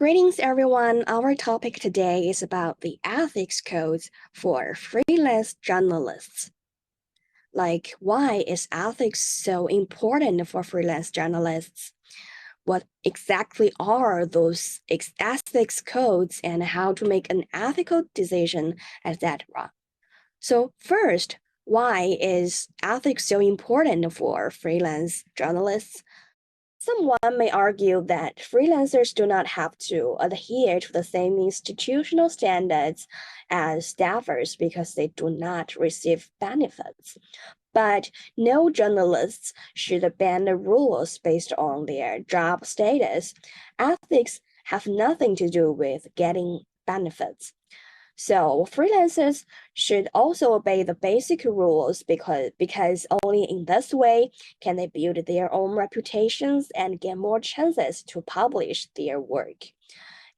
Greetings, everyone. Our topic today is about the ethics codes for freelance journalists. Like, why is ethics so important for freelance journalists? What exactly are those ethics codes and how to make an ethical decision, etc. So, first, why is ethics so important for freelance journalists? Someone may argue that freelancers do not have to adhere to the same institutional standards as staffers because they do not receive benefits. But no journalists should bend the rules based on their job status. Ethics have nothing to do with getting benefits. So freelancers should also obey the basic rules because only in this way can they build their own reputations and get more chances to publish their work.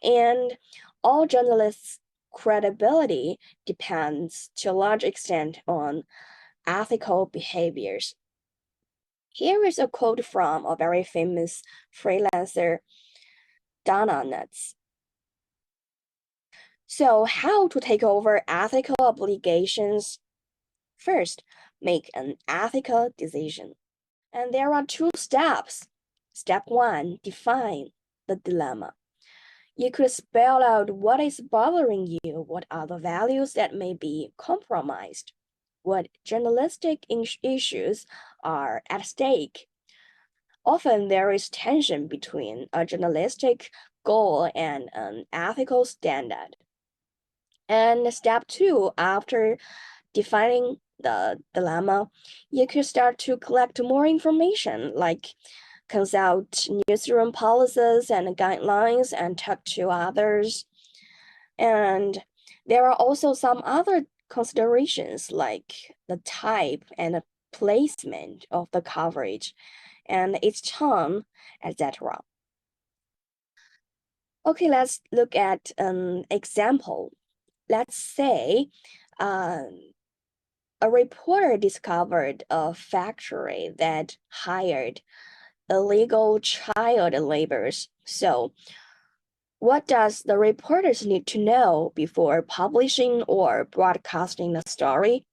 And all journalists' credibility depends to a large extent on ethical behaviors. Here is a quote from a very famous freelancer, Donna Nuts. So, how to take over ethical obligations? First, make an ethical decision. And there are two steps. Step one, define the dilemma. You could spell out what is bothering you, what are the values that may be compromised, what journalistic issues are at stake. Often there is tension between a journalistic goal and an ethical standard. And step two, after defining the dilemma, you could start to collect more information, like consult newsroom policies and guidelines and talk to others. And there are also some other considerations like the type and the placement of the coverage and its tone, etc. Okay, let's look at an example. Let's say a reporter discovered a factory that hired illegal child laborers. So, what does the reporters need to know before publishing or broadcasting the story?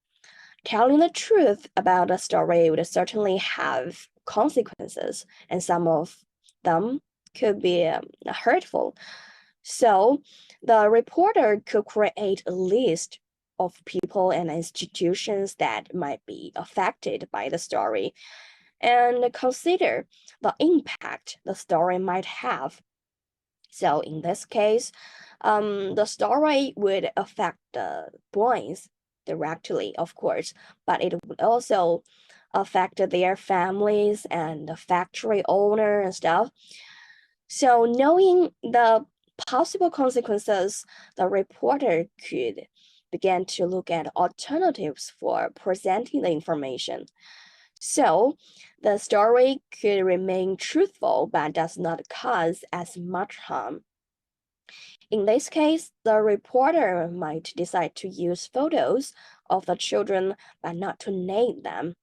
Telling the truth about a story would certainly have consequences, and some of them could be hurtful. So, the reporter could create a list of people and institutions that might be affected by the story and consider the impact the story might have. So, in this case, the story would affect the boys directly, of course, but it would also affect their families and the factory owner and stuff. So, knowing the possible consequences, the reporter could begin to look at alternatives for presenting the information. So, the story could remain truthful but does not cause as much harm. In this case, the reporter might decide to use photos of the children but not to name them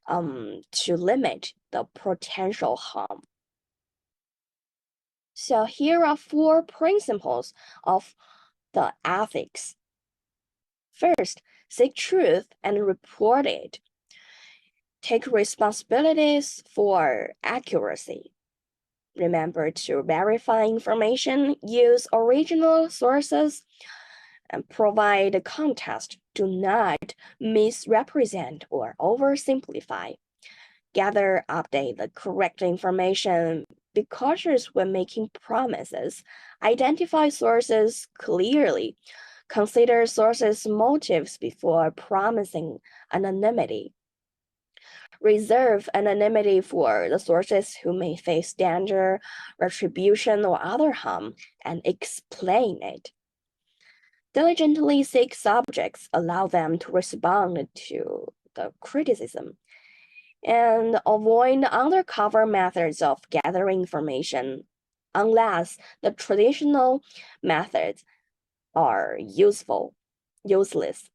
to limit the potential harm. So here are four principles of the ethics. First, seek truth and report it. Take responsibilities for accuracy. Remember to verify information, use original sources, and provide context. Do not misrepresent or oversimplify. Gather, update the correct information. Be cautious when making promises. Identify sources clearly. Consider sources' motives before promising anonymity. Reserve anonymity for the sources who may face danger, retribution, or other harm, and explain it. Diligently seek subjects, allow them to respond to the criticism, and avoid undercover methods of gathering information unless the traditional methods are useless.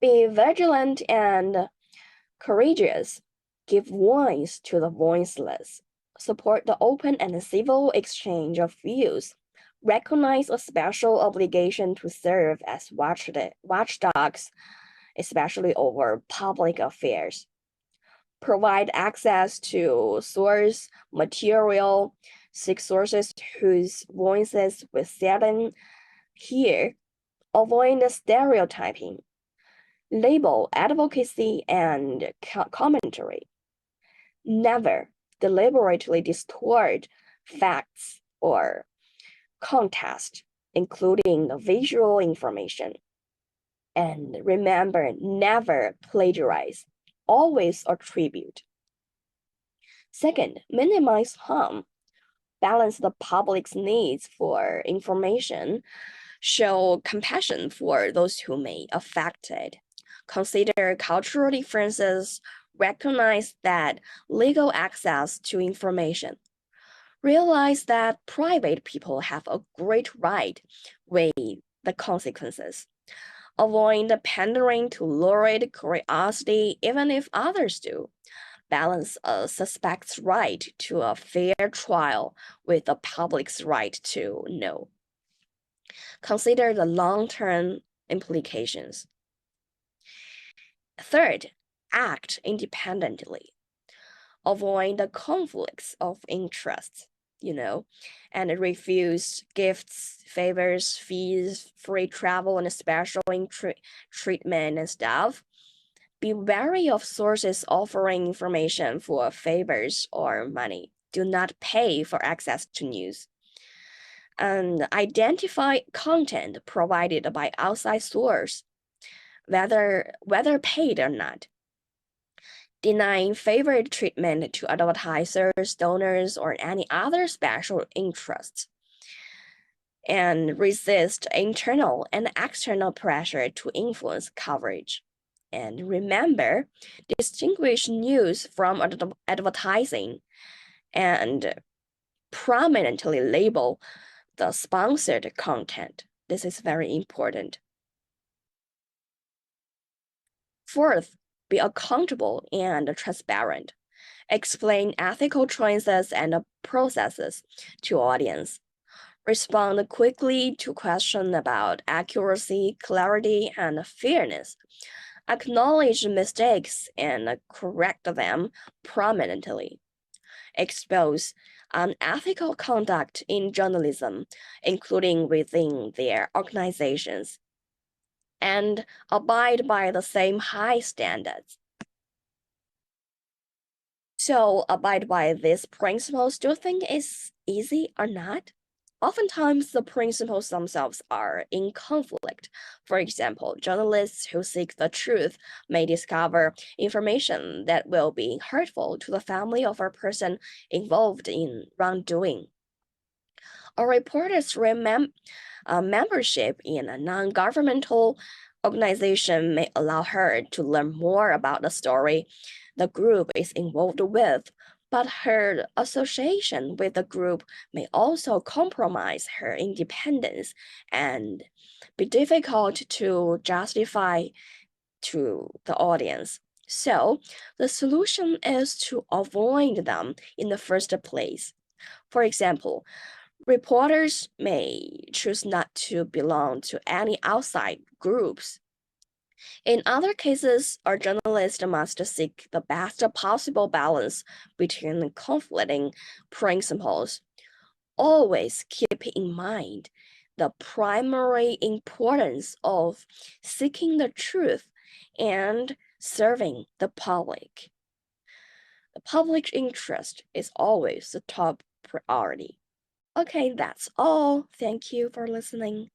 Be vigilant and courageous. Give voice to the voiceless. support the open and civil exchange of views, recognize a special obligation to serve as watchdogs, especially over public affairs, provide access to source material, seek sources whose voices we seldom hear, avoid stereotyping, label advocacy and commentary, never deliberately distort facts or context, including the visual information. And remember, never plagiarize, always attribute. Second, minimize harm, balance the public's needs for information, show compassion for those who may be affected, consider cultural differences, recognize that legal access to information, realize that private people have a great right, weigh the consequences. Avoid pandering to lurid curiosity, even if others do. Balance a suspect's right to a fair trial with the public's right to know. Consider the long-term implications. Third, act independently. Avoid the conflicts of interest, and refuse gifts, favors, fees, free travel, and special treatment and stuff. Be wary of sources offering information for favors or money. Do not pay for access to news. And identify content provided by outside source, whether paid or not. Denying favored treatment to advertisers, donors, or any other special interests. And resist internal and external pressure to influence coverage. And remember, distinguish news from advertising and prominently label the sponsored content. This is very important. Fourth, be accountable and transparent. Explain ethical choices and processes to audience. Respond quickly to questions about accuracy, clarity, and fairness. Acknowledge mistakes and correct them prominently. Expose unethical conduct in journalism, including within their organizations, and abide by the same high standards. So, abide by these principles, do you think it's easy or not? Oftentimes, the principles themselves are in conflict. For example, journalists who seek the truth may discover information that will be hurtful to the family of a person involved in wrongdoing. A reporter's membership in a non-governmental organization may allow her to learn more about the story the group is involved with, but her association with the group may also compromise her independence and be difficult to justify to the audience. So, the solution is to avoid them in the first place. For example, reporters may choose not to belong to any outside groups. In other cases, a journalist must seek the best possible balance between conflicting principles. Always keep in mind the primary importance of seeking the truth and serving the public. The public interest is always the top priority. Okay, that's all. Thank you for listening.